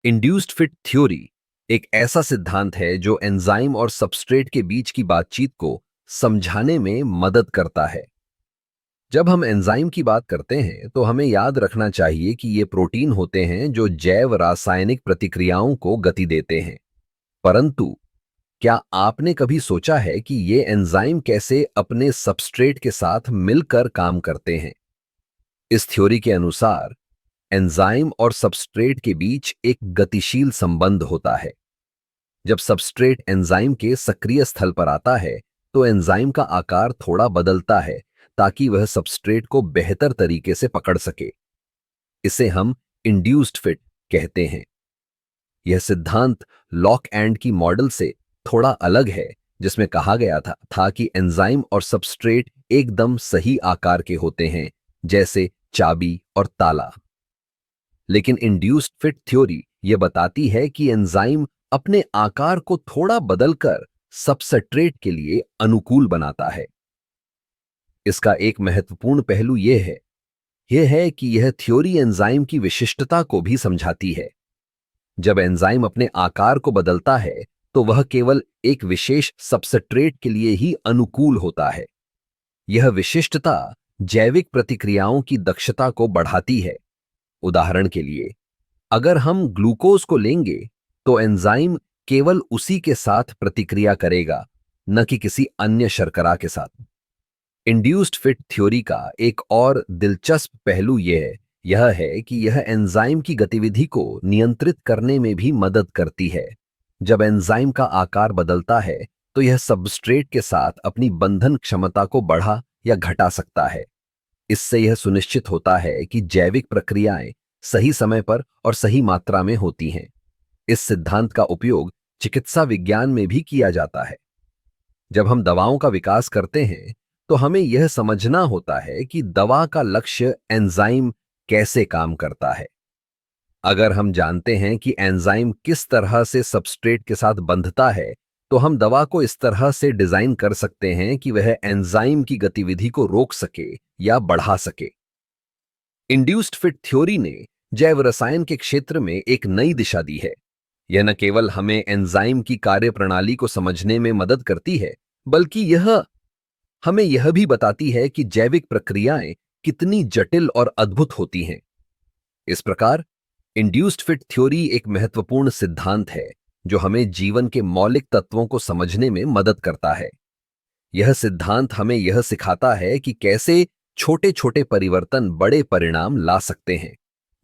Induced fit theory एक ऐसा सिद्धांत है जो एंजाइम और सबस्ट्रेट के बीच की बातचीत को समझाने में मदद करता है। जब हम एंजाइम की बात करते हैं तो हमें याद रखना चाहिए कि ये प्रोटीन होते हैं जो जैव रासायनिक प्रतिक्रियाओं को गति देते हैं। परंतु क्या आपने कभी सोचा है कि ये एंजाइम कैसे अपने सबस्ट्रेट के साथ मिलकर काम करते हैं? इस थ्योरी के अनुसार एंजाइम और सबस्ट्रेट के बीच एक गतिशील संबंध होता है। जब सबस्ट्रेट एंजाइम के सक्रिय स्थल पर आता है तो एंजाइम का आकार थोड़ा बदलता है ताकि वह सबस्ट्रेट को बेहतर तरीके से पकड़ सके। इसे हम इंड्यूस्ड फिट कहते हैं। यह सिद्धांत लॉक एंड की मॉडल से थोड़ा अलग है, जिसमें कहा गया था कि एंजाइम और सबस्ट्रेट एकदम सही आकार के होते हैं, जैसे चाबी और ताला। लेकिन इंड्यूस्ड फिट थ्योरी यह बताती है कि एंजाइम अपने आकार को थोड़ा बदलकर सबस्ट्रेट के लिए अनुकूल बनाता है। इसका एक महत्वपूर्ण पहलू यह है कि यह थ्योरी एंजाइम की विशिष्टता को भी समझाती है। जब एंजाइम अपने आकार को बदलता है तो वह केवल एक विशेष सबस्ट्रेट के लिए ही अनुकूल होता है। यह विशिष्टता जैविक प्रतिक्रियाओं की दक्षता को बढ़ाती है। उदाहरण के लिए, अगर हम ग्लूकोज को लेंगे तो एंजाइम केवल उसी के साथ प्रतिक्रिया करेगा, न कि किसी अन्य शर्करा के साथ। इंड्यूस्ड फिट थ्योरी का एक और दिलचस्प पहलू यह है कि यह एंजाइम की गतिविधि को नियंत्रित करने में भी मदद करती है। जब एंजाइम का आकार बदलता है तो यह सबस्ट्रेट के साथ अपनी बंधन क्षमता को बढ़ा या घटा सकता है। इससे यह सुनिश्चित होता है कि जैविक प्रक्रियाएं सही समय पर और सही मात्रा में होती हैं। इस सिद्धांत का उपयोग चिकित्सा विज्ञान में भी किया जाता है। जब हम दवाओं का विकास करते हैं तो हमें यह समझना होता है कि दवा का लक्ष्य एंजाइम कैसे काम करता है। अगर हम जानते हैं कि एंजाइम किस तरह से सबस्ट्रेट के साथ बंधता है तो हम दवा को इस तरह से डिजाइन कर सकते हैं कि वह एंजाइम की गतिविधि को रोक सके या बढ़ा सके। इंड्यूस्ड फिट थ्योरी ने जैव रसायन के क्षेत्र में एक नई दिशा दी है। यह न केवल हमें एंजाइम की कार्यप्रणाली को समझने में मदद करती है, बल्कि यह हमें यह भी बताती है कि जैविक प्रक्रियाएं कितनी जटिल और अद्भुत होती हैं। इस प्रकार इंड्यूस्ड फिट थ्योरी एक महत्वपूर्ण सिद्धांत है जो हमें जीवन के मौलिक तत्वों को समझने में मदद करता है। यह सिद्धांत हमें यह सिखाता है कि कैसे छोटे छोटे परिवर्तन बड़े परिणाम ला सकते हैं।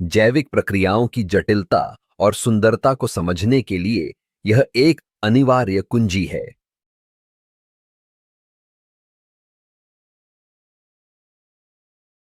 जैविक प्रक्रियाओं की जटिलता और सुंदरता को समझने के लिए यह एक अनिवार्य कुंजी है।